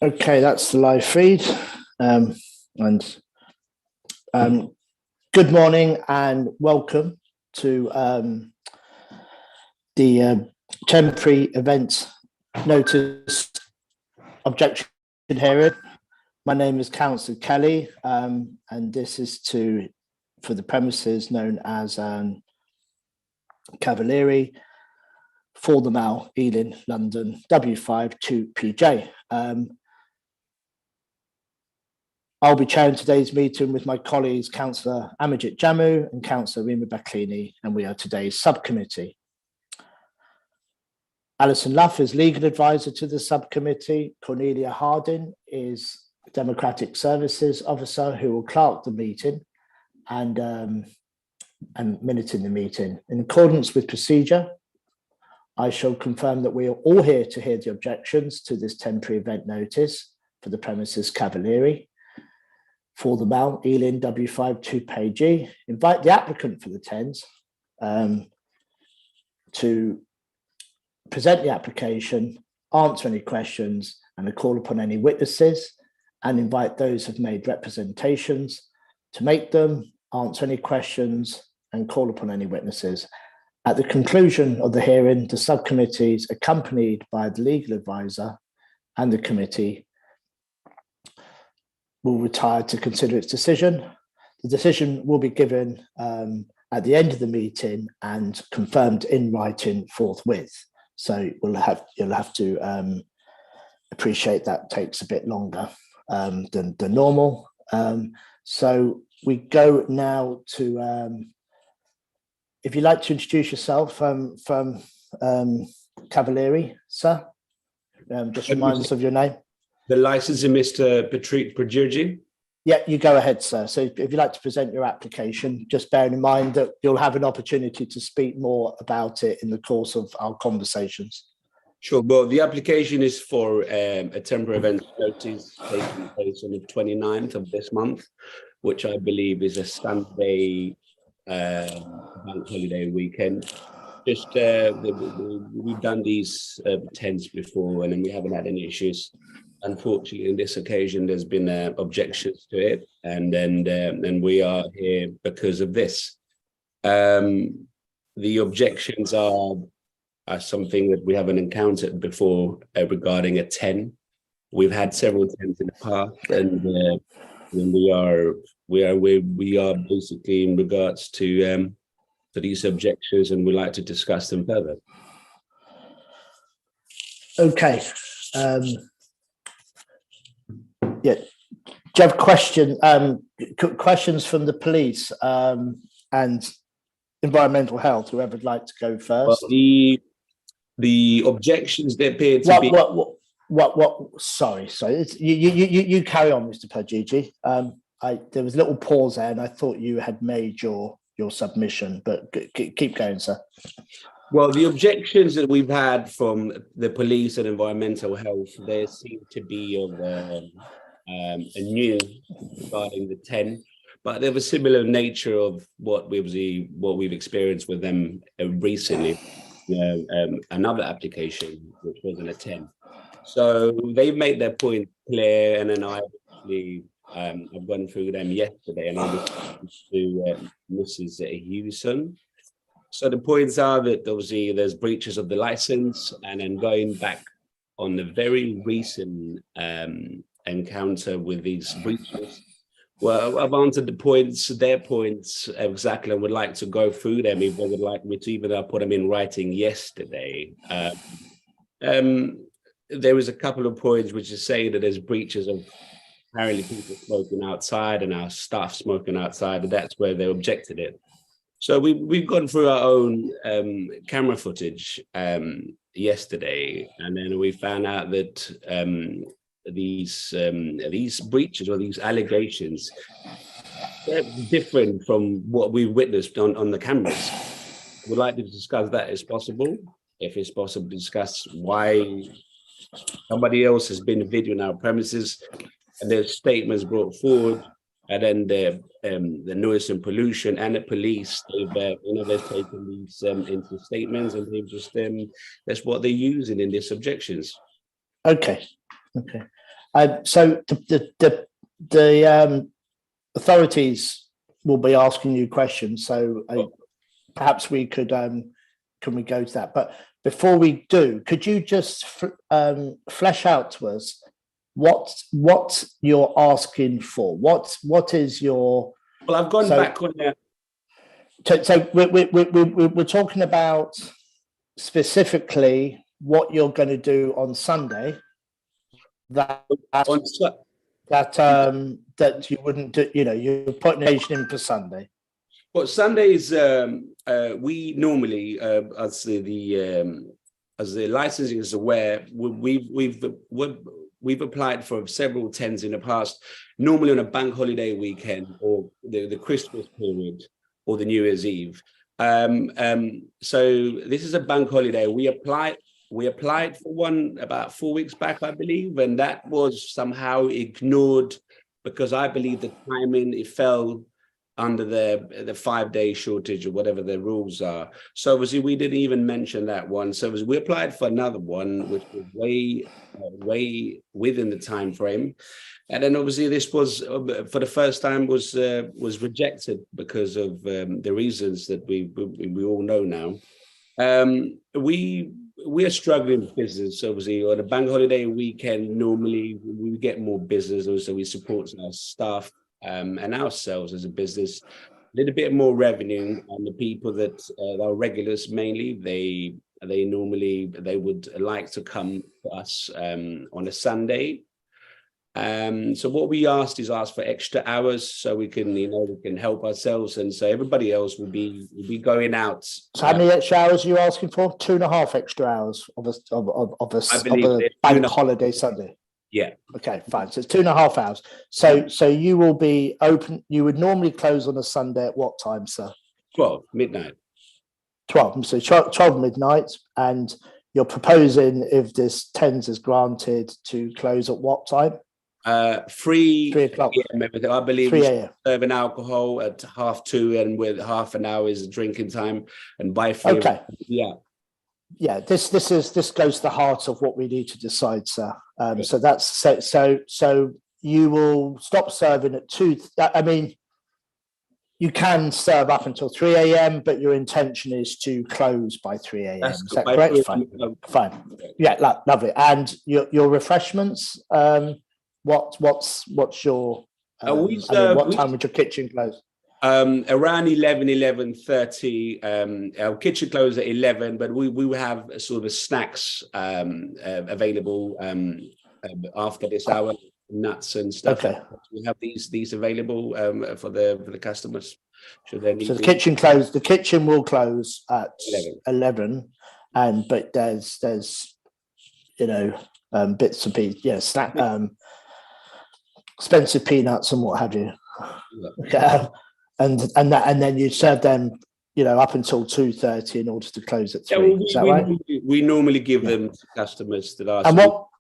Okay, that's the live feed. And good morning and welcome to the temporary event notice objection hearing. My name is Councillor Kelly, and this is for the premises known as Cavalieri, for the Mall, Ealing, London, W5 2PJ. I'll be chairing today's meeting with my colleagues, Councillor Amajit Jammu and Councillor Rima Baklini, and we are today's subcommittee. Alison Luff is legal advisor to the subcommittee. Cornelia Harding is Democratic Services Officer who will clerk the meeting and minute in the meeting. In accordance with procedure, I shall confirm that we are all here to hear the objections to this temporary event notice for the premises Cavalieri, for the Mall, Ealing, W5 2PG. Invite the applicant for the TENS to present the application, answer any questions, and call upon any witnesses, and invite those who have made representations to make them, answer any questions, and call upon any witnesses. At the conclusion of the hearing, the subcommittees, accompanied by the legal advisor and the committee, will retire to consider its decision. The decision will be given at the end of the meeting and confirmed in writing forthwith. So you'll have to appreciate that takes a bit longer than normal. So we go now to, if you'd like to introduce yourself from Cavalieri, sir, just remind us of your name. The licensee, Mr. Patrick Prajurji. Yeah, you go ahead, sir. So if you'd like to present your application, just bearing in mind that you'll have an opportunity to speak more about it in the course of our conversations. Sure. Well, the application is for a temporary event notice taking place on the 29th of this month, which I believe is a Sunday bank holiday weekend. Just we've done these tents before and then we haven't had any issues. Unfortunately, in this occasion, there's been objections to it, and then we are here because of this. The objections are something that we haven't encountered before regarding a 10. We've had several 10s in the past, and we are basically in regards to these objections, and we'd like to discuss them further. Okay. Yeah. Do you have questions from the police and environmental health? Whoever would like to go first. Well, the objections they appear to be. What? Sorry. You carry on, Mr. Pajiji. There was a little pause there, and I thought you had made your submission, but keep going, sir. Well, the objections that we've had from the police and environmental health, they seem to be of new regarding the 10, but they're of a similar nature of what we've experienced with them recently. Another application which wasn't a 10. So they made their point clear, and then I actually I've gone through them yesterday, and I listened to Mrs. Hewson. So the points are that obviously there's breaches of the license, and then going back on the very recent encounter with these breaches. Well, I've answered their points exactly, and would like to go through them if they would like me to, even though I put them in writing yesterday. There is a couple of points which is saying that there's breaches of apparently people smoking outside and our staff smoking outside, and that's where they objected it. So we've gone through our own camera footage yesterday, and then we found out that these breaches or these allegations, they're different from what we witnessed on the cameras. We'd like to discuss that as possible. If it's possible to discuss why somebody else has been videoing our premises and their statements brought forward, and then the noise and pollution and the police, they've taken these into statements, and they've just that's what they're using in these objections. Okay. So the authorities will be asking you questions. So perhaps we could can we go to that? But before we do, could you just flesh out to us what you're asking for? What is your? Well, I've gone back on there. So we're talking about specifically what you're going to do on Sunday. That you wouldn't do. You know, you're putting Asian in for Sunday. Well, Sundays we normally, as the licensing is aware, we've applied for several tens in the past. Normally on a bank holiday weekend or the Christmas period or the New Year's Eve. So this is a bank holiday. We applied for one about 4 weeks back, I believe, and that was somehow ignored because I believe the timing, it fell under the 5-day shortage or whatever the rules are. So obviously we didn't even mention that one. So we applied for another one, which was way within the time frame. And then obviously this was for the first time was rejected because of the reasons that we all know now. We are struggling with business. Obviously, on a bank holiday weekend, normally we get more business. Also, we support our staff and ourselves as a business. A little bit more revenue, and the people that are regulars mainly, they would like to come to us on a Sunday. So what we asked for extra hours so we can help ourselves, and so everybody else will be going out. So how many extra hours are you asking for? 2.5 extra hours of a bank holiday Sunday. Yeah. Okay, fine. So it's 2.5 hours. So you will be open. You would normally close on a Sunday at what time, sir? 12 midnight. 12. So 12 midnight, and you're proposing, if this tens is granted, to close at what time? 3 o'clock. Yeah, I believe 3 a.m. serving alcohol at 2:30, and with half an hour is drinking time, and by 3. Okay. Yeah. This goes to the heart of what we need to decide, sir. So that's so you will stop serving at 2. I mean, you can serve up until 3 a.m., but your intention is to close by 3 a.m. Is that correct? Fine. Yeah, lovely. And your refreshments. What's your? What time would your kitchen close? Around 11:30. Our kitchen closes at 11, but we will have sort of snacks available after this hour, nuts and stuff. Okay. We have these available for the customers. Should they need so the kitchen close. The kitchen will close at 11, but there's bits of pieces, snack, expensive peanuts and what have you. Yeah. And then you serve them, up until 2:30 in order to close at 3. Is that right? We normally give them to customers that are. And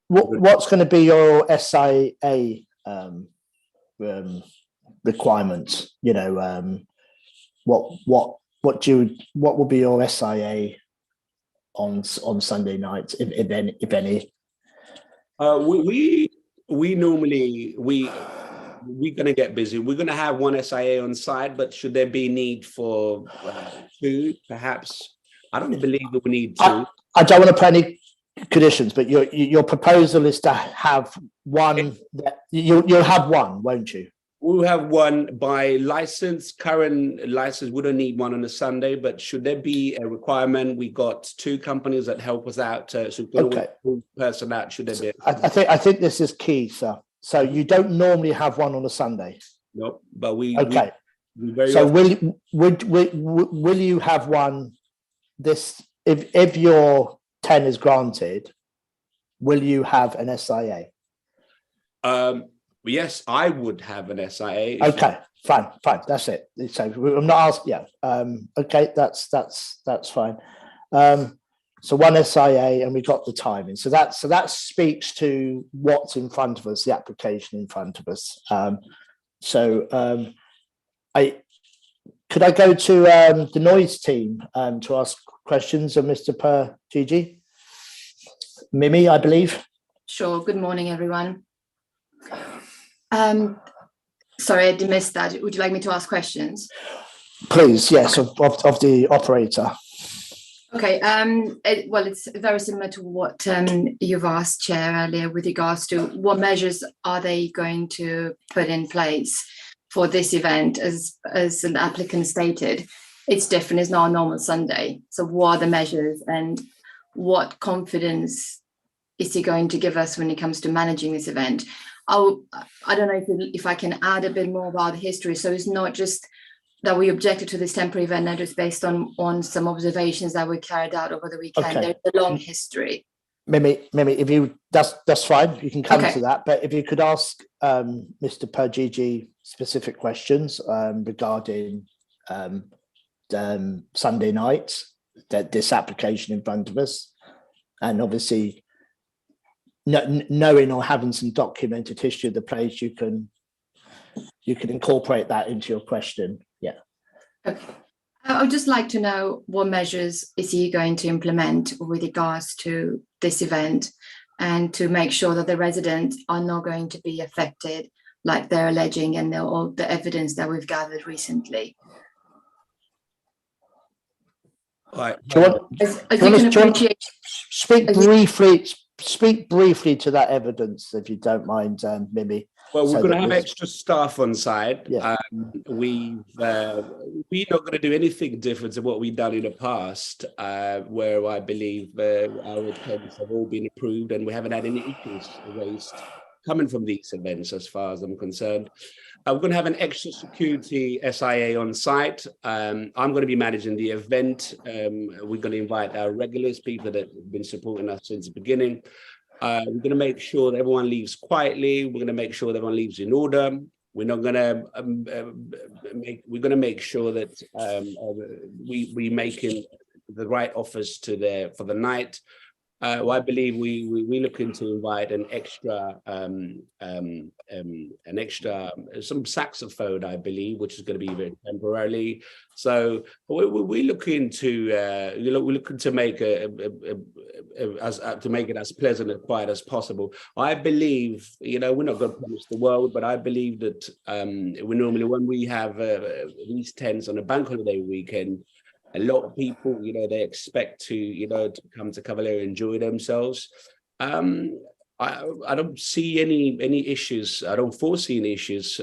what's going to be your SIA requirements? What will be your SIA on Sunday nights, if any? We normally we're going to get busy. We're going to have one SIA on site, but should there be need for 2, perhaps? I don't believe that we need 2. I don't want to put any conditions, but your proposal is to have one. You'll have one, won't you? We'll have one by license. Current license, we don't need one on a Sunday, but should there be a requirement, we got 2 companies that help us out. So okay. One person out. Should there be? I think this is key, sir. So you don't normally have one on a Sunday. No, but we. Okay. So will you have one? This if your 10 is granted, will you have an SIA? Yes, I would have an SIA. Okay, fine. That's it. So I'm not asking. Yeah. Okay, that's fine. So one SIA, and we got the timing. So that speaks to what's in front of us, the application in front of us. Could I go to the noise team to ask questions of Mr. Gigi? Mimi, I believe. Sure. Good morning, everyone. Sorry, I missed that. Would you like me to ask questions? Please, yes, of the operator. Okay, well, it's very similar to what you've asked, Chair, earlier with regards to what measures are they going to put in place for this event. As an applicant stated, it's different, it's not a normal Sunday. So what are the measures and what confidence is he going to give us when it comes to managing this event? I don't know if I can add a bit more about the history. So it's not just that we objected to this temporary event notice based on some observations that were carried out over the weekend. Okay. There's a long history. Mimi, if you that's fine. You can come to that. But if you could ask Mr. Pergigi specific questions regarding Sunday night, that this application in front of us, and obviously knowing or having some documented history of the place, you can incorporate that into your question. Yeah. Okay. I would just like to know what measures is he going to implement with regards to this event and to make sure that the residents are not going to be affected like they're alleging and all the evidence that we've gathered recently. All right. Speak briefly to that evidence, if you don't mind, Mimi. Well, we're going to have extra staff on site. Yeah. We're not going to do anything different to what we've done in the past, where I believe our attempts have all been approved and we haven't had any issues raised coming from these events, as far as I'm concerned. We're going to have an extra security SIA on site. I'm going to be managing the event. We're going to invite our regulars, people that have been supporting us since the beginning. We're going to make sure that everyone leaves quietly. We're going to make sure that everyone leaves in order. We're not going to we're going to make sure that we making the right offers for the night. I believe we're looking to invite an extra some saxophone, I believe, which is going to be very temporarily. So we're looking to make it as pleasant and quiet as possible. I believe, we're not going to promise the world, but I believe that when we have these tents on a bank holiday weekend, a lot of people, they expect to come to Cavalier and enjoy themselves. I don't see any issues. I don't foresee any issues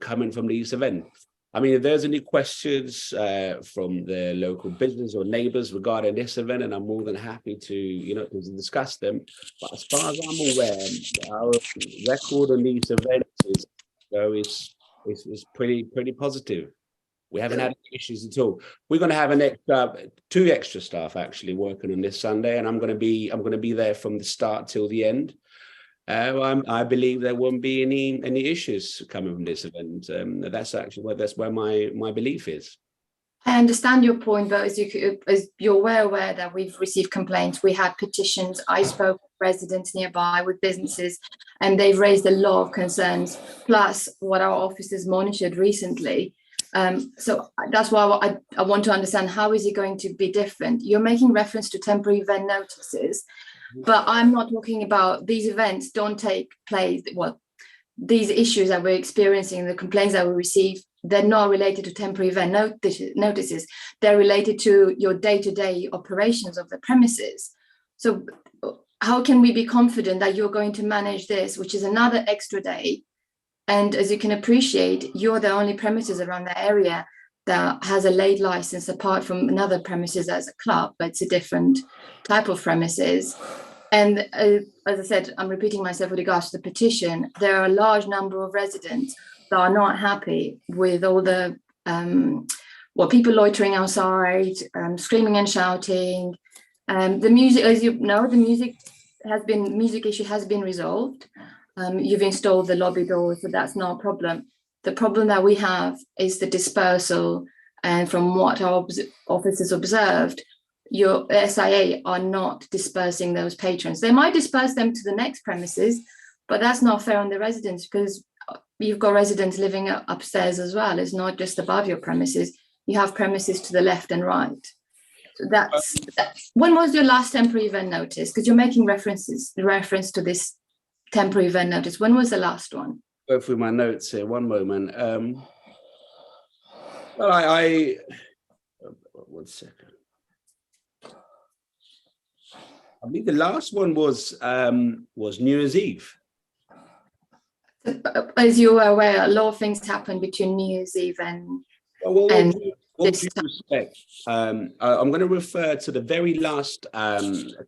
coming from these events. I mean, if there's any questions from the local business or neighbours regarding this event, and I'm more than happy to discuss them. But as far as I'm aware, our record on these events is pretty positive. We haven't had any issues at all. We're going to have two extra staff actually working on this Sunday, and I'm going to be there from the start till the end. I believe there won't be any issues coming from this event. That's where my belief is. I understand your point, but as you're well aware that we've received complaints, we had petitions. I spoke with residents nearby, with businesses, and they've raised a lot of concerns. Plus, what our officers monitored recently. So that's why I want to understand, how is it going to be different? You're making reference to temporary event notices, but I'm not talking about these events don't take place. Well, these issues that we're experiencing, the complaints that we receive, they're not related to temporary event notices. They're related to your day-to-day operations of the premises. So how can we be confident that you're going to manage this, which is another extra day? And as you can appreciate, you're the only premises around the area that has a late license, apart from another premises as a club, but it's a different type of premises. And as I said, I'm repeating myself with regards to the petition. There are a large number of residents that are not happy with all the people loitering outside, screaming and shouting. The music, as you know, the music issue has been resolved. You've installed the lobby door, so that's not a problem. The problem that we have is the dispersal, and from what our officers observed, your SIA are not dispersing those patrons. They might disperse them to the next premises, but that's not fair on the residents, because you've got residents living upstairs as well. It's not just above your premises. You have premises to the left and right. So that's when was your last temporary event notice? Because you're making reference to this temporary event notice? When was the last one? Go through my notes here. One moment. Well, I 1 second. I think the last one was New Year's Eve. As you are aware, a lot of things happen between New Year's Eve and What due respect, I'm going to refer to the very last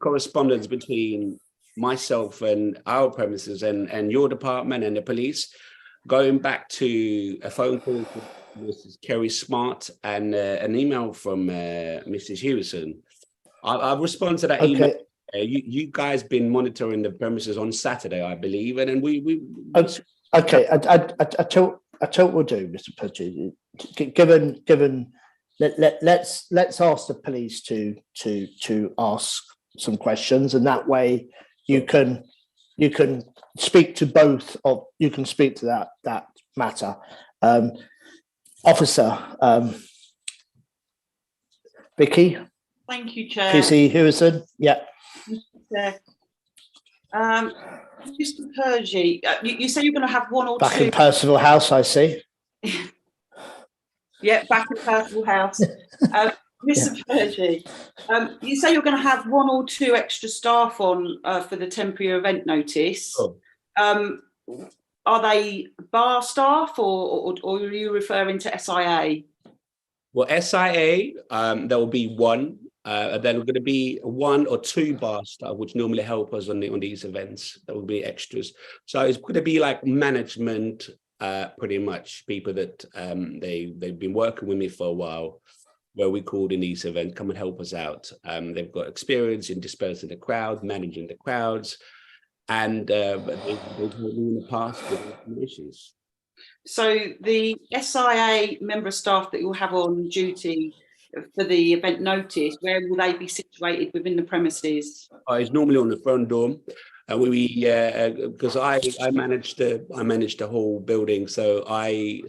correspondence between myself and our premises and your department and the police, going back to a phone call from Mrs. Kerry Smart and an email from Mrs. Hewison. I've responded to that email. You guys been monitoring the premises on Saturday, I believe, and then we. Okay, I tell what we'll do, Mr. Pudgy. Given, let's ask the police to ask some questions, and that way you can speak to both of you can speak to that matter. Officer Vicky. Thank you, Chair. PC Hewison. Yeah. Mr. Purgy, you say you're going to have one or Back two. in Percival House, I see. Yeah, back in Percival House. Mr. Purgy, you say you're going to have one or two extra staff on for the temporary event notice. Oh. Are they bar staff or are you referring to SIA? Well, SIA, there will be one. Then we're going to be 1 or 2 bar staff, which normally help us on these events. That will be extras. So it's going to be like management, pretty much people that they've been working with me for a while, where we called in these events, come and help us out. They've got experience in dispersing the crowd, managing the crowds, and they've helped me in the past with issues. So the SIA member of staff that you'll have on duty for the event notice, where will they be situated within the premises? It's normally on the front door. Because I manage the whole building, so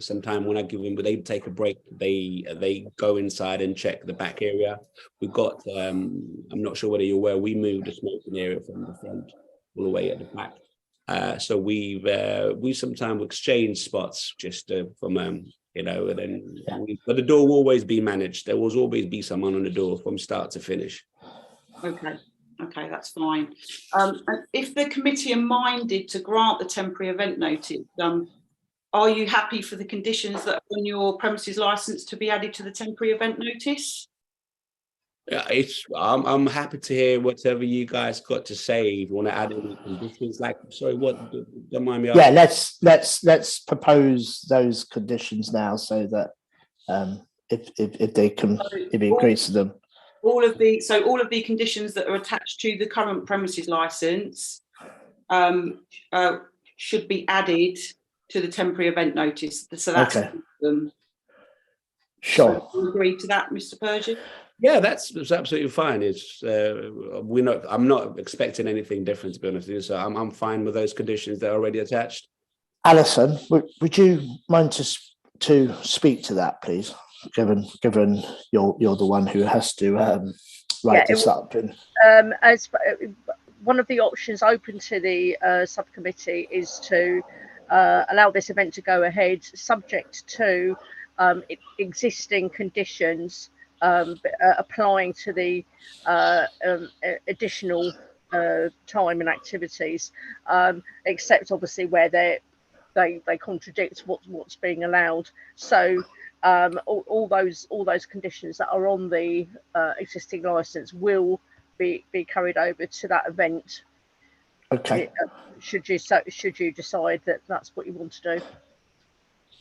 sometimes when I give them, they take a break, they go inside and check the back area. We've got I'm not sure whether you're aware, we moved the smoking area from the front all the way at the back. So we sometimes exchange spots just from and then but the door will always be managed. There will always be someone on the door from start to finish. Okay, that's fine. And if the committee are minded to grant the temporary event notice, are you happy for the conditions that are on your premises licence to be added to the temporary event notice? Yeah, I'm happy to hear whatever you guys got to say. If you want to add any conditions, don't mind me asking. Yeah, let's propose those conditions now, so that if he agrees to them. All of the conditions that are attached to the current premises licence should be added to the temporary event notice. So that's okay. Sure. So you agree to that, Mr. Purgy? Yeah, that's absolutely fine. I'm not expecting anything different, to be honest with you. So I'm fine with those conditions that are already attached. Alison, would you mind to speak to that, please? Given you're the one who has to write this up. As one of the options open to the subcommittee is to allow this event to go ahead, subject to existing conditions applying to the additional time and activities, except obviously where they contradict what's being allowed. So all those conditions that are on the existing license will be carried over to that event. Okay. Should you decide that that's what you want to do?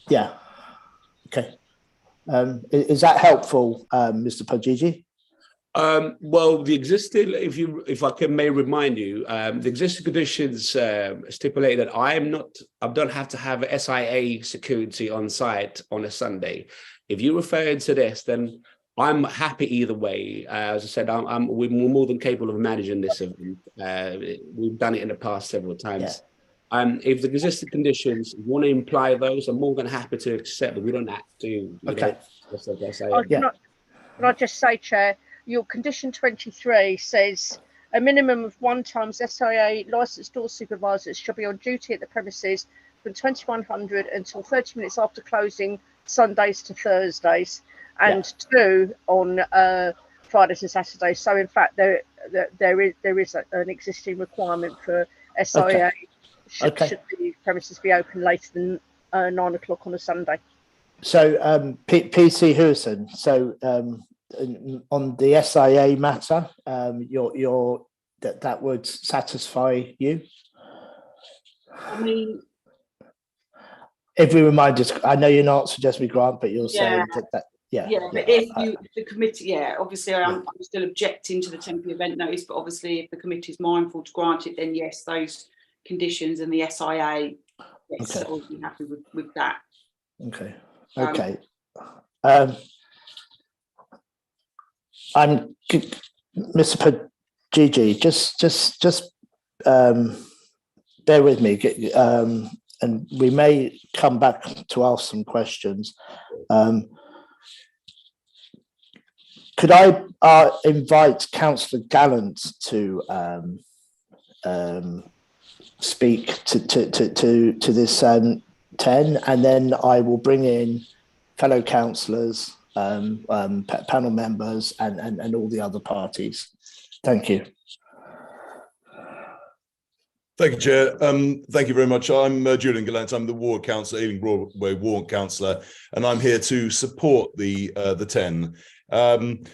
Yeah. Okay. Is that helpful, Mr. Pajiji? Well, the existing, if I may remind you, the existing conditions stipulate that I don't have to have SIA security on site on a Sunday. If you refer to this, then I'm happy either way. As I said, we're more than capable of managing this event. We've done it in the past several times. Yeah. If the existing conditions want to imply those, I'm more than happy to accept, but we don't have to. Okay. Can I just say, Chair, your condition 23 says A minimum of 1 times SIA licensed store supervisors shall be on duty at the premises from 2100 until 30 minutes after closing, Sundays to Thursdays, and 2 on Fridays and Saturdays. So in fact, there is an existing requirement for SIA. Should the premises be open later than 9 o'clock on a Sunday? So PC Hewson, so on the SIA matter, that would satisfy you? I mean, if we remind us, I know you're not suggesting Grant, but you're saying that but if the committee, obviously I'm still objecting to the temporary event notice, but obviously if the committee is mindful to grant it, then yes, those conditions and the SIA, yes, I would be happy with that. Okay. I'm Mr. Pagigi, just bear with me, and we may come back to ask some questions. Could I invite Councillor Gallant to speak to this 10, and then I will bring in fellow councillors, panel members, and all the other parties. Thank you. Thank you, Chair. Thank you very much. I'm Julian Gallant. I'm the ward councillor, Ealing Broadway ward councillor, and I'm here to support the 10.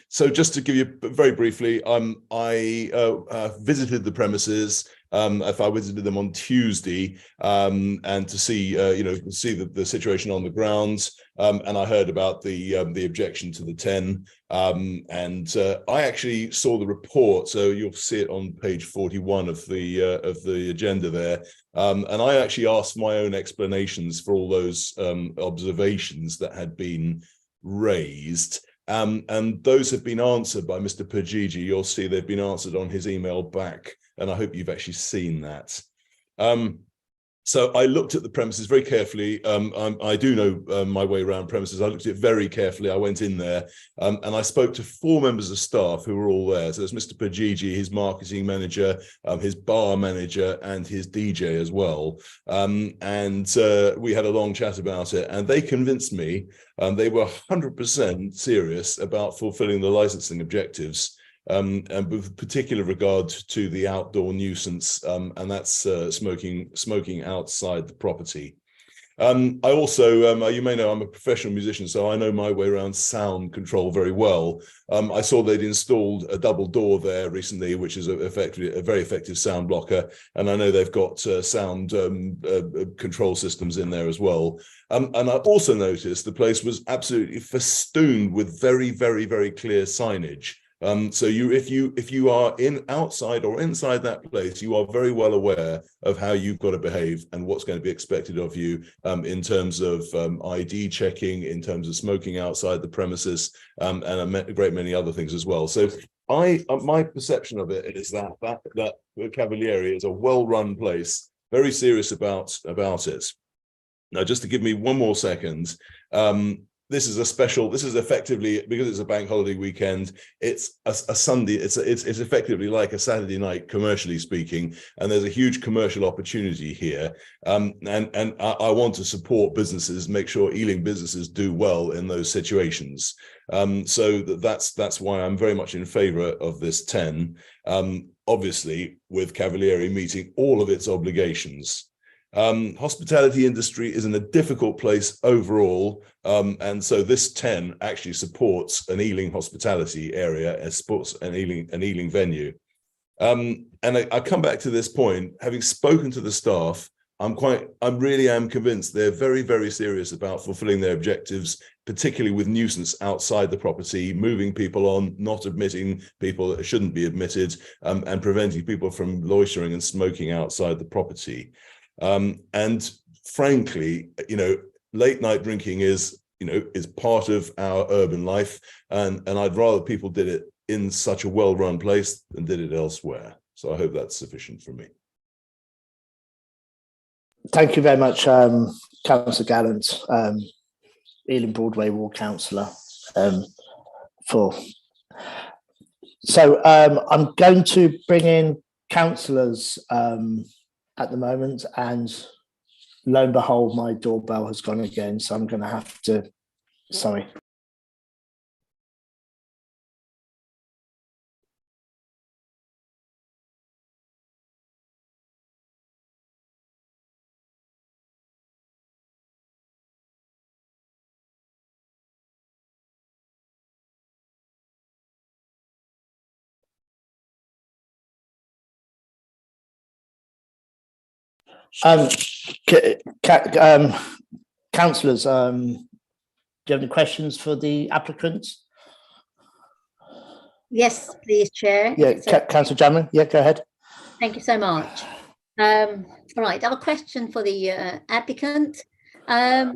So just to give you very briefly, I visited the premises. If I visited them on Tuesday, and to see the situation on the grounds, and I heard about the objection to the 10, and I actually saw the report, so you'll see it on page 41 of the agenda there, and I actually asked my own explanations for all those observations that had been raised. And those have been answered by Mr. Pagigi. You'll see they've been answered on his email back, and I hope you've actually seen that. So I looked at the premises very carefully. I do know my way around premises. I looked at it very carefully. I went in there, and I spoke to 4 members of staff who were all there. So there's Mr. Pagigi, his marketing manager, his bar manager, and his DJ as well. And we had a long chat about it, and they convinced me they were 100% serious about fulfilling the licensing objectives. And with particular regard to the outdoor nuisance, and that's smoking outside the property. I also, you may know, I'm a professional musician, so I know my way around sound control very well. I saw they'd installed a double door there recently, which is effectively a very effective sound blocker, and I know they've got sound control systems in there as well. And I also noticed the place was absolutely festooned with very, very, very clear signage. So if you are outside or inside that place, you are very well aware of how you've got to behave and what's going to be expected of you in terms of ID checking, in terms of smoking outside the premises, and a great many other things as well. So my perception of it is that Cavalieri is a well-run place, very serious about it. Now, just to give me one more second. This is effectively, because it's a bank holiday weekend, it's a Sunday, it's effectively like a Saturday night, commercially speaking, and there's a huge commercial opportunity here. And I want to support businesses, make sure Ealing businesses do well in those situations. So that's why I'm very much in favour of this 10, obviously with Cavalieri meeting all of its obligations. Hospitality industry is in a difficult place overall, and so this 10 actually supports an Ealing hospitality area, supports an Ealing venue. And I come back to this point, having spoken to the staff, I really am convinced they're very, very serious about fulfilling their objectives, particularly with nuisance outside the property, moving people on, not admitting people that shouldn't be admitted, and preventing people from loitering and smoking outside the property. And frankly, late night drinking is part of our urban life, and I'd rather people did it in such a well-run place than did it elsewhere. So I hope that's sufficient for me. Thank you very much, Councillor Gallant, Ealing Broadway ward councillor, for So I'm going to bring in councillors at the moment, and lo and behold, my doorbell has gone again. So I'm going to have to, sorry. Councillors, do you have any questions for the applicants? Yes, please, Chair. Yeah, Councillor Jamlin, yeah, go ahead. Thank you so much. All right, I have a question for the applicant. Are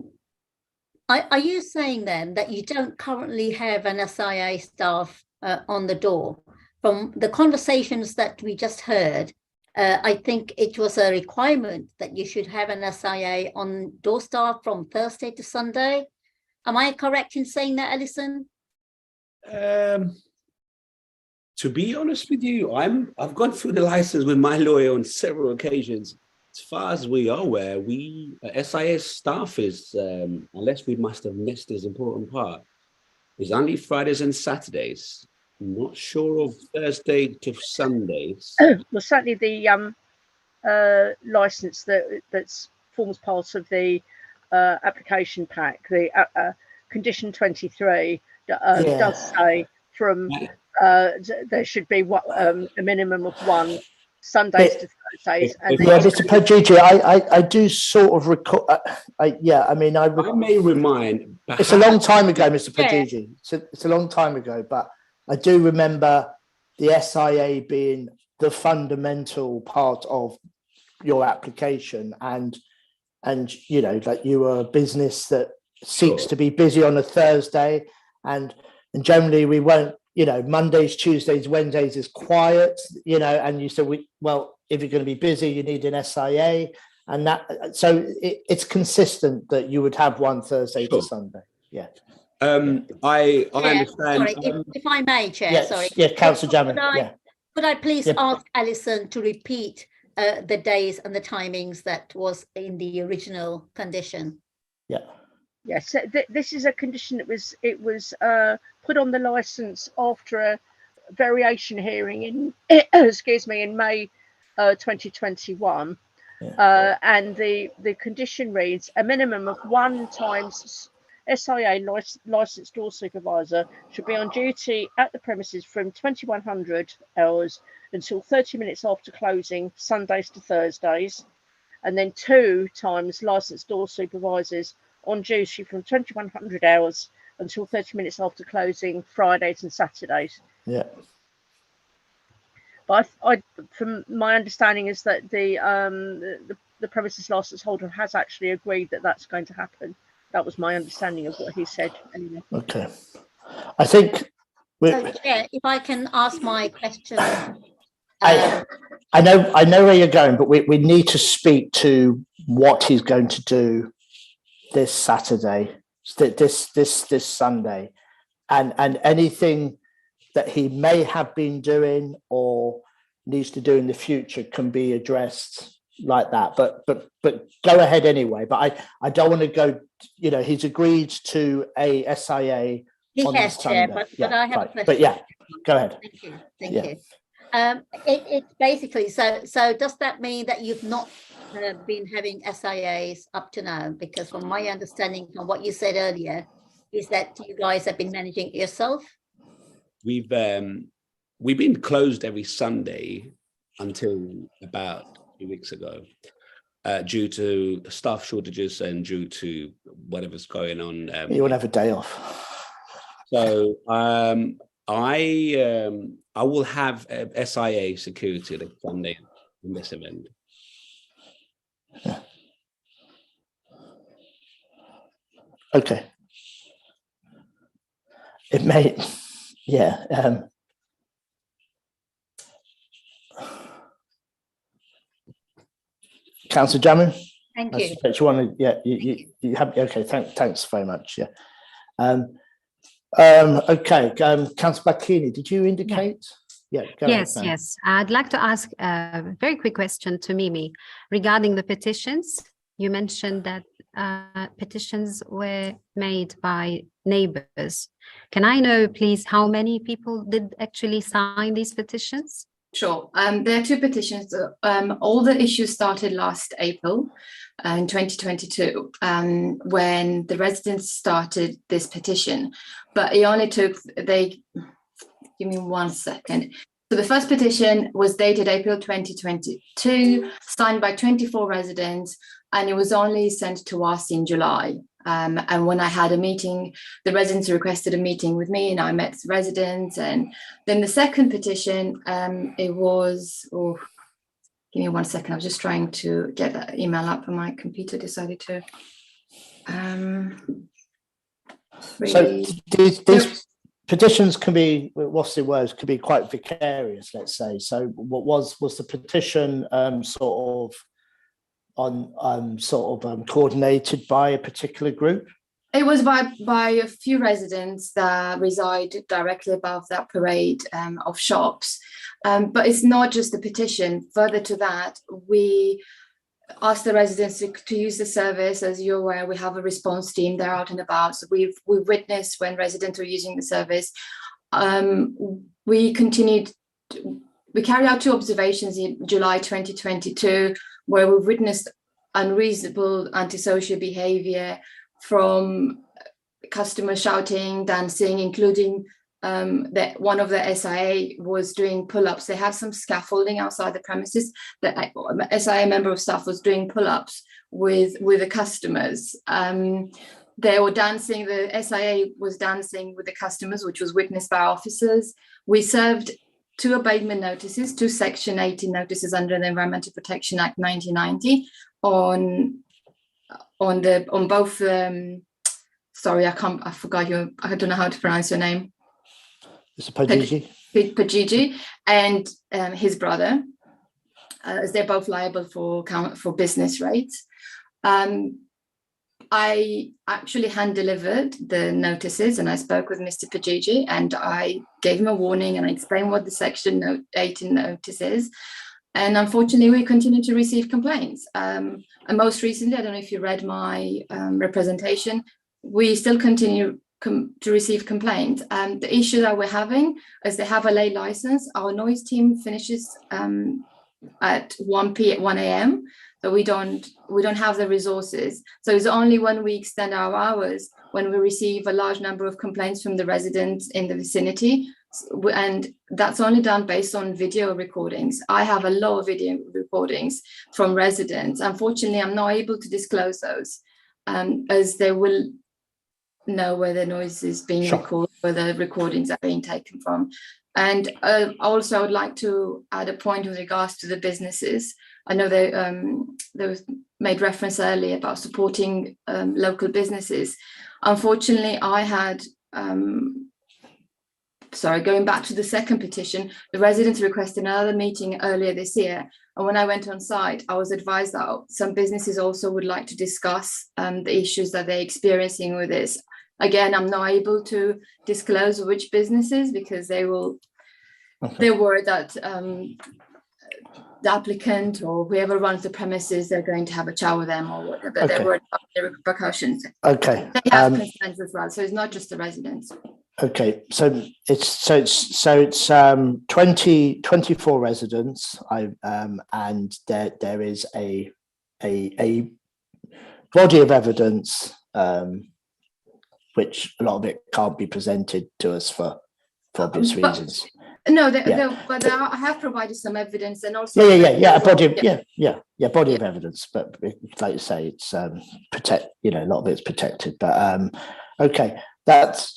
you saying then that you don't currently have an SIA staff on the door? From the conversations that we just heard, I think it was a requirement that you should have an SIA on door staff from Thursday to Sunday. Am I correct in saying that, Alison? To be honest with you, I've gone through the license with my lawyer on several occasions. As far as we are aware, SIS staff is, unless we must have missed this important part, is only Fridays and Saturdays. I'm not sure of Thursday to Sundays. Well, certainly the license that forms part of the application pack, the condition 23, does say from there should be a minimum of one Sundays to Thursdays. And yeah, Mr. Pagigi, I do sort of recall. Yeah, I mean, I may remind. It's a long time ago, Mr. Pagigi. It's a long time ago, but I do remember the SIA being the fundamental part of your application, and you know, like you are a business that seeks to be busy on a Thursday, and generally we won't. You know, Mondays, Tuesdays, Wednesdays is quiet, you know, and you said, well, if you're going to be busy, you need an SIA. And that, so it's consistent that you would have one Thursday to Sunday. Yeah. I understand. Sorry, if I may, Chair, yes, sorry. Yeah, Councillor Jamlin. Could I please ask Alison to repeat the days and the timings that was in the original condition? Yeah. Yes, this is a condition that was put on the license after a variation hearing in in May 2021, and the condition reads: a minimum of 1 times SIA licensed door supervisor should be on duty at the premises from 2100 hours until 30 minutes after closing, Sundays to Thursdays, and then 2 times licensed door supervisors on duty from 2100 hours until 30 minutes after closing, Fridays and Saturdays. Yeah. But from my understanding is that the premises license holder has actually agreed that that's going to happen. That was my understanding of what he said. Anyway. Okay. I think. So, Chair, if I can ask my question. I know where you're going, but we need to speak to what he's going to do this Saturday, this Sunday, and anything that he may have been doing or needs to do in the future can be addressed like that. But go ahead anyway. But I don't want to go. You know, he's agreed to a SIA. He on has, Chair, but I have a question. But yeah, go ahead. Thank you. Thank you. It basically, so does that mean that you've not been having SIAs up to now? Because from my understanding, from what you said earlier, is that you guys have been managing it yourself? We've been closed every Sunday until about 2 weeks ago, due to staff shortages and due to whatever's going on. You want to have a day off. So I will have SIA security next Sunday in this event. Yeah. Okay. It may, yeah. Councillor Jamlin? Thank you. You want to, yeah, you have, okay, thanks very much, yeah. Okay, Councillor Bacchini, did you indicate? Yeah, go Yes, ahead, ma'am. yes. I'd like to ask a very quick question to Mimi regarding the petitions. You mentioned that petitions were made by neighbors. Can I know, please, how many people did actually sign these petitions? Sure. There are two petitions. All the issues started last April in 2022 when the residents started this petition, but it only took, give me 1 second. So the first petition was dated April 2022, signed by 24 residents, and it was only sent to us in July. And when I had a meeting, the residents requested a meeting with me and I met the residents. And then the second petition, it was, give me 1 second. I was just trying to get that email up and my computer decided to. So these petitions can be, what's the words, could be quite vicarious, let's say. So what was the petition coordinated by a particular group? It was by a few residents that reside directly above that parade of shops. But it's not just a petition. Further to that, we asked the residents to use the service. As you're aware, we have a response team. They're out and about. So we've witnessed when residents are using the service. We carried out 2 observations in July 2022, where we witnessed unreasonable antisocial behavior from customers shouting, dancing, including that one of the SIA was doing pull-ups. They have some scaffolding outside the premises. The SIA member of staff was doing pull-ups with the customers. They were dancing, the SIA was dancing with the customers, which was witnessed by officers. We served 2 abatement notices, 2 Section 18 notices under the Environmental Protection Act 1990 on both. Sorry, I forgot I don't know how to pronounce your name. Mr. Pajiji. Pajiji and his brother, as they're both liable for business rates. I actually hand delivered the notices and I spoke with Mr. Pajiji and I gave him a warning and I explained what the Section 18 notice is. And unfortunately, we continue to receive complaints. And most recently, I don't know if you read my representation, we still continue to receive complaints. The issue that we're having is they have a lay license. Our noise team finishes at 1 a.m. So we don't have the resources. So it's only when we extend our hours when we receive a large number of complaints from the residents in the vicinity. And that's only done based on video recordings. I have a lot of video recordings from residents. Unfortunately, I'm not able to disclose those as they will know where the noise is being recorded, where the recordings are being taken from. And also I would like to add a point with regards to the businesses. I know there was made reference earlier about supporting local businesses. Unfortunately, I had, going back to the second petition, the residents requested another meeting earlier this year. And when I went on site, I was advised that some businesses also would like to discuss the issues that they're experiencing with this. Again, I'm not able to disclose which businesses because they're worried that the applicant or whoever runs the premises, they're going to have a chat with them or whatever. Okay. They're worried about the repercussions. Okay. They have concerns as well. So it's not just the residents. Okay, so it's 24 residents. And there is a body of evidence, which a lot of it can't be presented to us for obvious reasons. No, but I have provided some evidence and also a body of body of evidence. But like you say, it's a lot of it's protected. But okay, but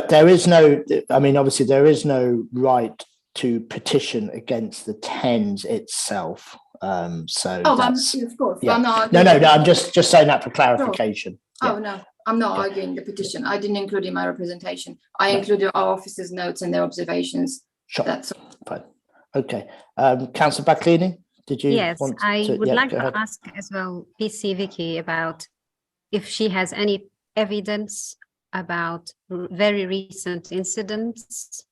there is no. I mean, obviously, there is no right to petition against the TENS itself. So of course. Yeah. No. I'm just saying that for clarification. Sure. Oh no. I'm not arguing the petition. I didn't include in my representation. I included our officers' notes and their observations. Sure. That's fine. Okay. Councillor Bacchini, did you? Yes, I would like to ask as well PC Vicky about if she has any evidence about very recent incidents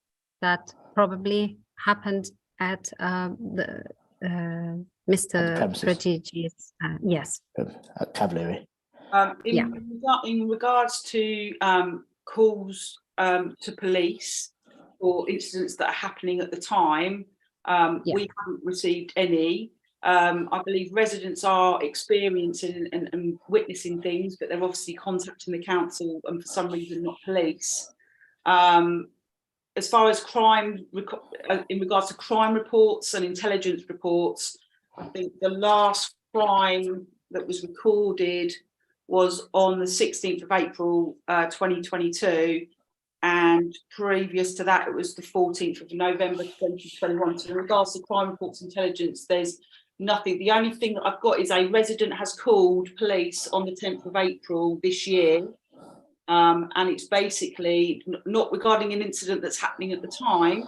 that probably happened at Mr. premises. Prodigy's, yes. At Cavalieri. Yeah. In regards to calls to police or incidents that are happening at the time, we haven't received any. I believe residents are experiencing and witnessing things, but they're obviously contacting the council and for some reason not police. As far as crime, in regards to crime reports and intelligence reports, I think the last crime that was recorded was on the 16th of April 2022, and previous to that it was the 14th of November 2021. So in regards to crime reports intelligence, there's nothing. The only thing that I've got is a resident has called police on the 10th of April this year, and it's basically not regarding an incident that's happening at the time,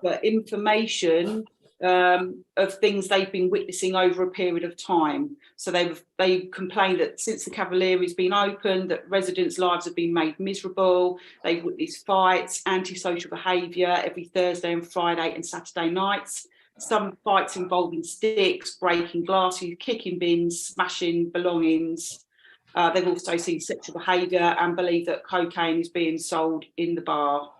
but information of things they've been witnessing over a period of time. So they complained that since the Cavalieri's been opened, that residents' lives have been made miserable. They've witnessed fights, antisocial behaviour every Thursday and Friday and Saturday nights. Some fights involving sticks, breaking glasses, kicking bins, smashing belongings. They've also seen sexual behaviour and believe that cocaine is being sold in the bar.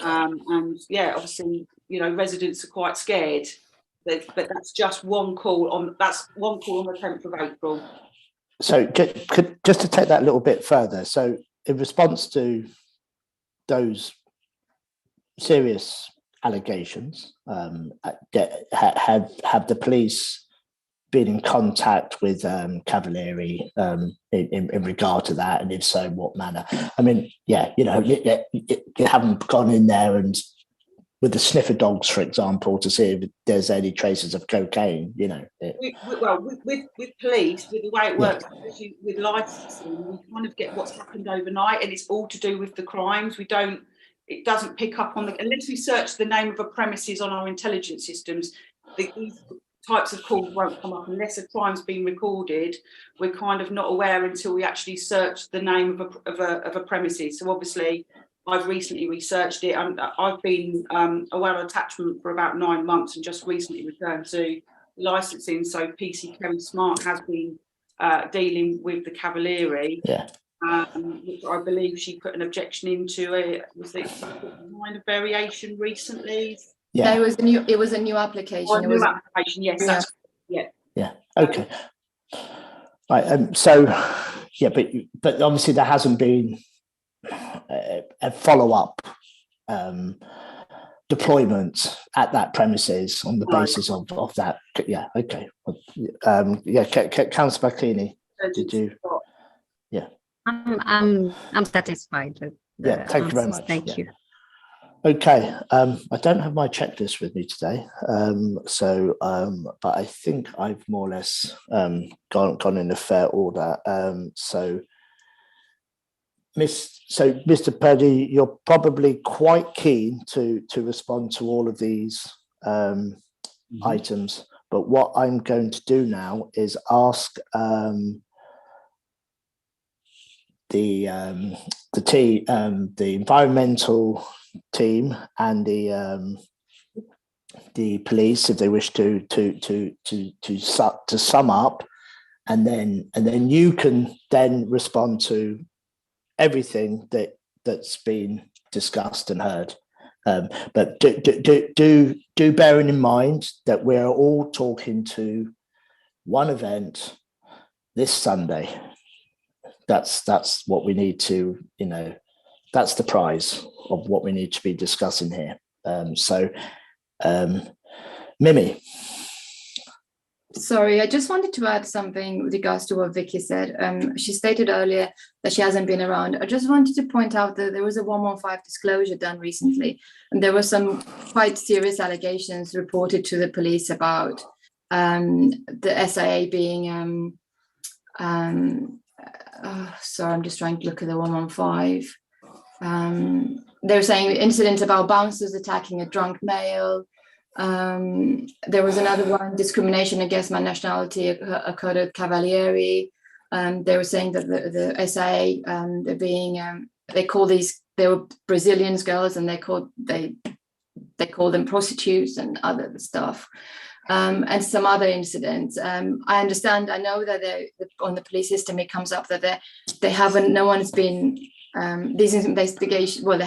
And yeah, obviously, you know, residents are quite scared. But that's just one call on. That's one call on the 10th of April. So just to take that a little bit further. So in response to those serious allegations, have the police been in contact with Cavalieri in regard to that, and if so, what manner? I mean, yeah, you know, you haven't gone in there and with the sniffer dogs, for example, to see if there's any traces of cocaine, you know. With police, with the way it works, especially with licensing, we kind of get what's happened overnight, and it's all to do with the crimes. It doesn't pick up on unless we search the name of a premises on our intelligence systems, these types of calls won't come up unless a crime's been recorded. We're kind of not aware until we actually search the name of a premises. So obviously, I've recently researched it. I've been aware of attachment for about 9 months and just recently returned to licensing. So PC Kerry Smart has been dealing with the Cavalieri. Yeah. Which I believe she put an objection into. Was it a minor variation recently? Yeah. No, it was a new application. Oh, new application, yes. Yeah. Yeah. Okay. Right. So, yeah, but obviously there hasn't been a follow-up deployment at that premises on the basis of that. Yeah. Okay. Yeah. Councillor Macleany, did you? Yeah. I'm satisfied with the yeah, thank you very answers. much. Thank you. Okay, I don't have my checklist with me today, but I think I've more or less gone in a fair order. So Mr. Purdy, you're probably quite keen to respond to all of these items, but what I'm going to do now is ask the environmental team and the police, if they wish to sum up, and then you can then respond to everything that's been discussed and heard. But do bearing in mind that we're all talking to one event this Sunday. That's what we need to, you know, that's the prize of what we need to be discussing here. Mimi. Sorry, I just wanted to add something with regards to what Vicky said. She stated earlier that she hasn't been around. I just wanted to point out that there was a 115 disclosure done recently, and there were some quite serious allegations reported to the police about the SIA being sorry, I'm just trying to look at the 115. They were saying incidents about bouncers attacking a drunk male. There was another one, discrimination against my nationality occurred at Cavalieri. They were saying that the SIA, they're being they were Brazilian girls, and they call them prostitutes and other stuff. And some other incidents. I know that on the police system, it comes up that no one's been, these investigations, well,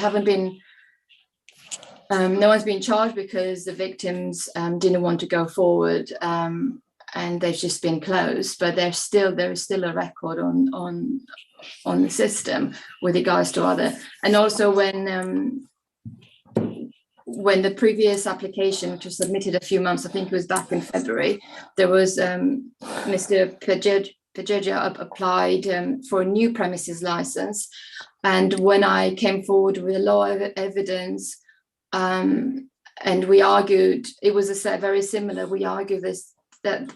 no one's been charged because the victims didn't want to go forward, and they've just been closed, but there is still a record on the system with regards to other, and also when the previous application, which was submitted a few months, I think it was back in February, there was Mr. Pejeja applied for a new premises license. And when I came forward with a lot of evidence, and we argued, it was very similar, we argued that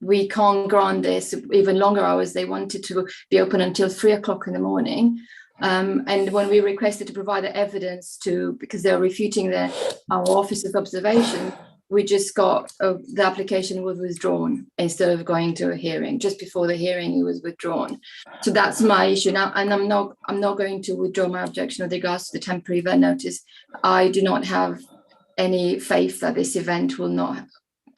we can't grant this even longer hours. They wanted to be open until 3 o'clock in the morning. And when we requested to provide the evidence because they were refuting our officer's observation, we just got the application was withdrawn instead of going to a hearing. Just before the hearing, it was withdrawn. So that's my issue now, and I'm not going to withdraw my objection with regards to the temporary event notice. I do not have any faith that this event will not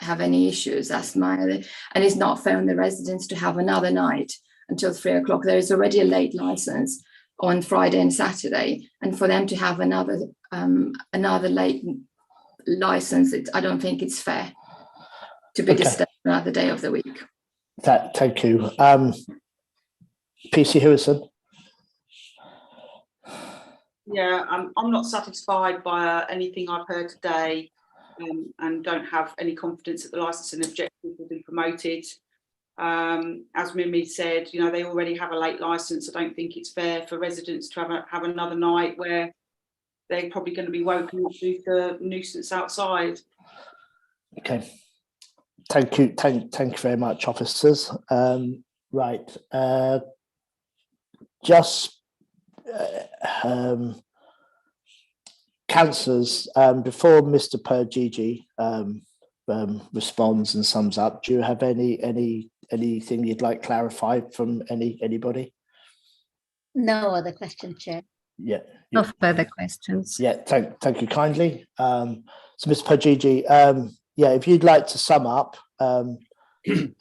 have any issues. And it's not fair on the residents to have another night until 3 o'clock. There is already a late license on Friday and Saturday, and for them to have another late license, I don't think it's fair to be disturbed another day of the week. Thank you. PC Hewison. Yeah, I'm not satisfied by anything I've heard today, and don't have any confidence that the licensing objectives will be promoted. As Mimi said, they already have a late license. I don't think it's fair for residents to have another night where they're probably going to be woken up due to nuisance outside. Okay, thank you very much, officers. Right, councillors, before Mr. Pergigi responds and sums up, do you have anything you'd like clarified from anybody? No other question, Chair. Yeah. No further questions. Yeah, thank you kindly. So Mr. Pergigi, if you'd like to sum up, With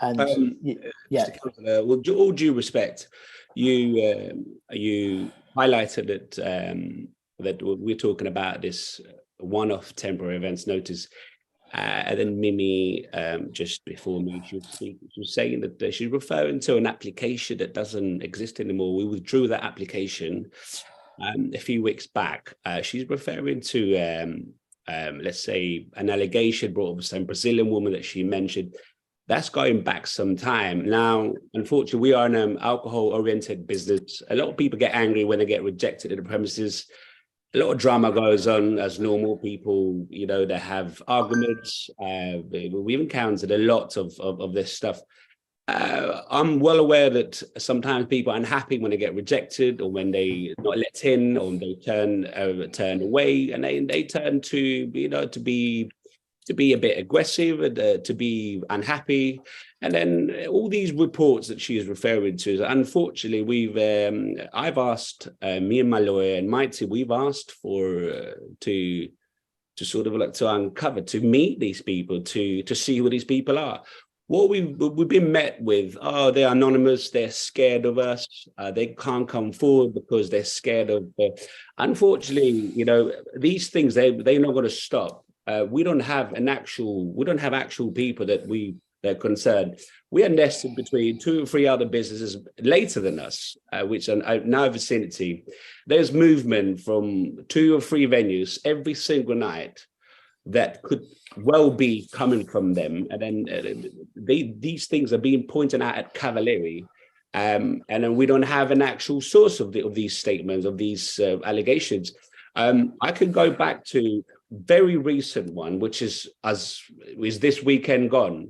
all due respect, you highlighted that we're talking about this one-off temporary events notice. And then Mimi, just before me, she was saying that she's referring to an application that doesn't exist anymore. We withdrew that application a few weeks back. She's referring to, let's say, an allegation brought up by some Brazilian woman that she mentioned. That's going back some time. Now, unfortunately, we are an alcohol-oriented business. A lot of people get angry when they get rejected at the premises. A lot of drama goes on as normal people, they have arguments. We've encountered a lot of this stuff. I'm well aware that sometimes people are unhappy when they get rejected, or when they not let in, or they turn away, and they turn to be a bit aggressive and to be unhappy. And then all these reports that she is referring to, unfortunately, I've asked, me and my lawyer and my team, we've asked for to sort of like to uncover, to meet these people, to see who these people are. What we've been met with, they're anonymous, they're scared of us, they can't come forward because they're scared of. Unfortunately, these things they're not going to stop. We don't have actual people that are concerned. We are nested between 2 or 3 other businesses later than us, which are in our vicinity. There's movement from 2 or 3 venues every single night that could well be coming from them. And then these things are being pointed out at Cavalieri. And then we don't have an actual source of these statements, of these allegations. I could go back to very recent one, which is this weekend gone.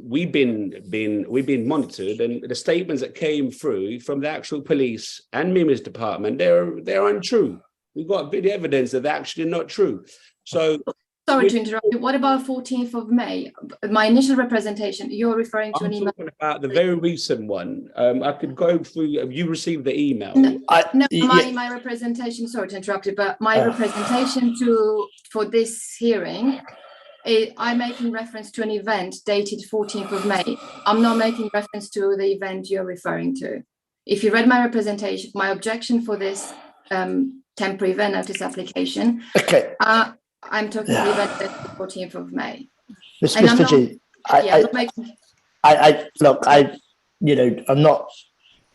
We've been monitored, and the statements that came through from the actual police and Mimi's department, they're untrue. We've got video evidence that they're actually not true. So Sorry to interrupt you. What about 14th of May? My initial representation, you're referring to I'm an email. talking about the very recent one. I could go through. You received the email. No, Yeah. my representation, sorry to interrupt you, but my representation for this hearing, I'm making reference to an event dated 14th of May. I'm not making reference to the event you're referring to. If you read my representation, my objection for this temporary event notice application, Okay, I'm talking the event dated 14th of May. Ms. And I'm not- Pagigi, I'm not making. look,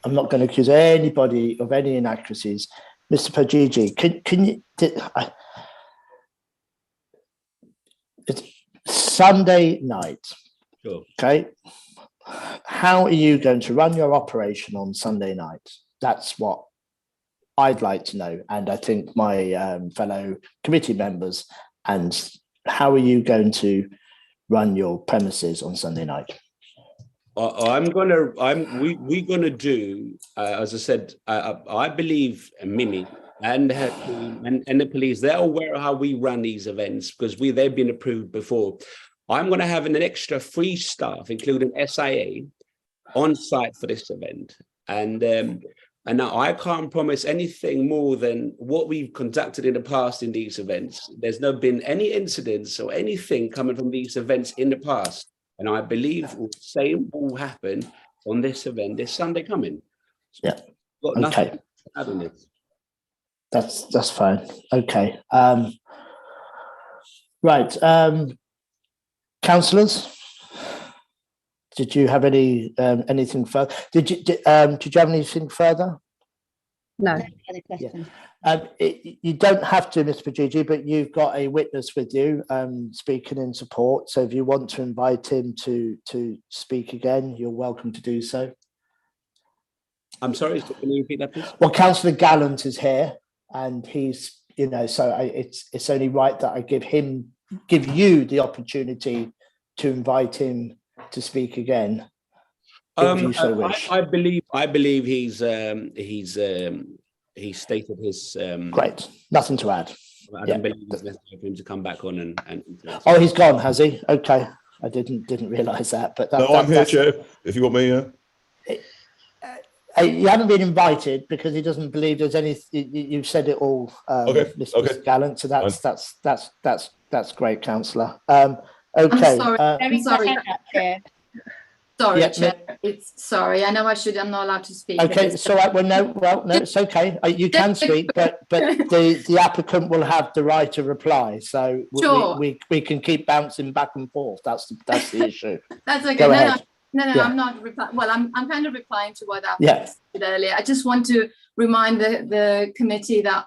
I'm not going to accuse anybody of any inaccuracies. Mr. Pagigi, can you? It's Sunday night. Sure. Okay. How are you going to run your operation on Sunday night? That's what I'd like to know, and I think my fellow committee members. And how are you going to run your premises on Sunday night? We're gonna do, as I said, I believe Mimi and her team and the police, they're aware of how we run these events because they've been approved before. I'm gonna have an extra 3 staff, including SIA, on site for this event. And now I can't promise anything more than what we've conducted in the past in these events. There's not been any incidents or anything coming from these events in the past. And I believe the same will happen on this event this Sunday coming. So Yeah. got nothing Okay. to add on it. That's fine. Okay. Right. Councillors, did you have anything further? Did you have anything further? No. Other question. You don't have to, Mr. Pagigi, but you've got a witness with you speaking in support. So if you want to invite him to speak again, you're welcome to do so. I'm sorry, can you repeat that, please? Well, Councillor Gallant is here, and he's, so it's only right that I give you the opportunity to invite him to speak again. If you so wish. I believe he's stated his. Great, nothing to add. I don't believe it's necessary for him to come back on and. Oh, he's gone, has he? Okay, I didn't realise that. But No, I'm here, Chair. If you want me, yeah. You haven't been invited because he doesn't believe there's any. You've said it all, Mr. Gallant. So that's great, Councillor. Okay. I'm sorry. Sorry, Yeah, Chair. Sorry. I know I'm not allowed to speak. Okay, it's all right. Well, no, it's okay. You can speak, but the applicant will have the right to reply. So Sure. we can keep bouncing back and forth. That's the issue. That's okay. Go ahead. No, Yeah. I'm not replying. Well, I'm kind of replying to what I Yeah. said earlier. I just want to remind the committee that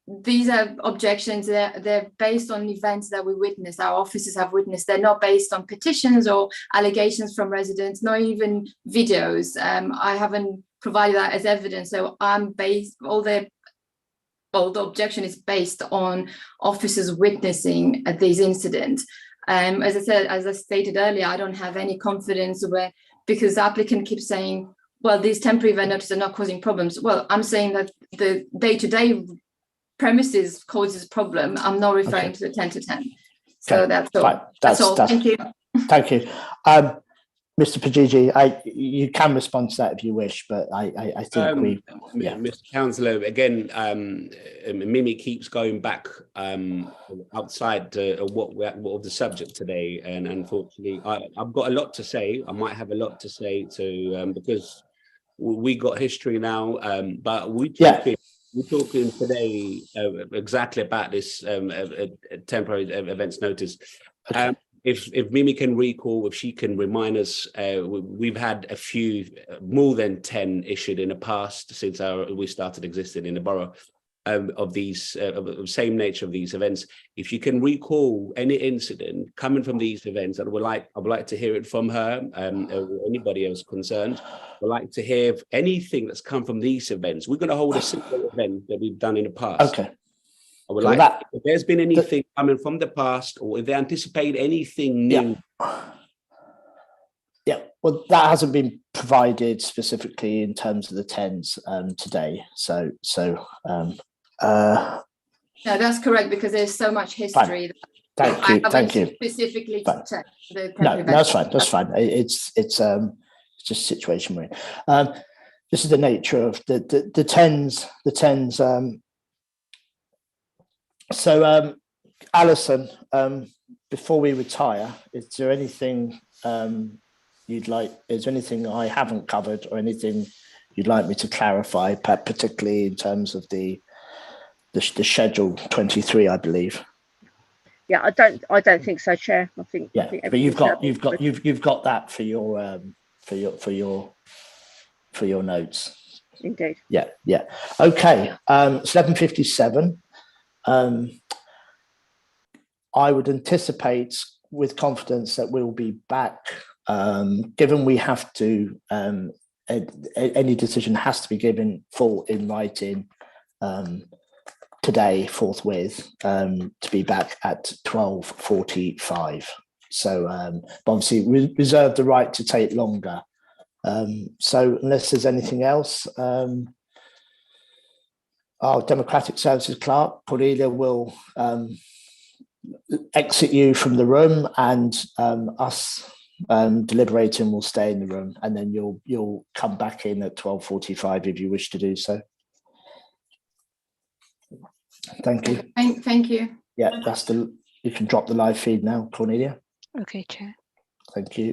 these are objections. They're based on events that we witnessed, our officers have witnessed. They're not based on petitions or allegations from residents, not even videos. I haven't provided that as evidence. So the objection is based on officers witnessing these incidents. As I stated earlier, I don't have any confidence because the applicant keeps saying, well, these temporary event notices are not causing problems. Well, I'm saying that the day-to-day premises causes problem. I'm not referring to the 10 to 10. So Okay. that's all. Right. That's all. Thank you. Thank you. Mr. Pagigi, you can respond to that if you wish, but I think Mr. Councillor, again, Mimi keeps going back outside of what the subject today, and unfortunately, I've got a lot to say. I might have a lot to say because we got history now, but we're talking today exactly about this temporary events notice. Okay. If Mimi can recall, if she can remind us, we've had a few, more than 10 issued in the past since we started existing in the borough of these, of the same nature of these events. If you can recall any incident coming from these events, I would like to hear it from her, or anybody else concerned. I'd like to hear anything that's come from these events. We're going to hold a simple event that we've done in the past. Okay. I would if there's been anything coming from the past, or if they anticipate anything new. Yeah, well, that hasn't been provided specifically in terms of the 10s today. No, that's correct, because there's so much history. Thank I you, haven't thank you. specifically Fine. checked the No, temporary that's fine. That's fine. It's just a situation we're in. This is the nature of the tens. The tens. So, Alison, before we retire, is there anything you'd like? Is there anything I haven't covered, or anything you'd like me to clarify, particularly in terms of the schedule 23, I believe? Yeah, I don't think so, Chair. I think Yeah, but you've got that for your notes. Indeed. Yeah. Okay. It's 11:57. I would anticipate with confidence that we'll be back. Given we have to, any decision has to be given full in writing today, forthwith, to be back at 12:45. So obviously we reserve the right to take longer. So unless there's anything else, our Democratic Services Clerk, Cornelia, will exit you from the room, and us deliberating will stay in the room, and then you'll come back in at 12:45 if you wish to do so. Thank you. Thank you. Yeah, you can drop the live feed now, Cornelia. Okay, Chair. Thank you.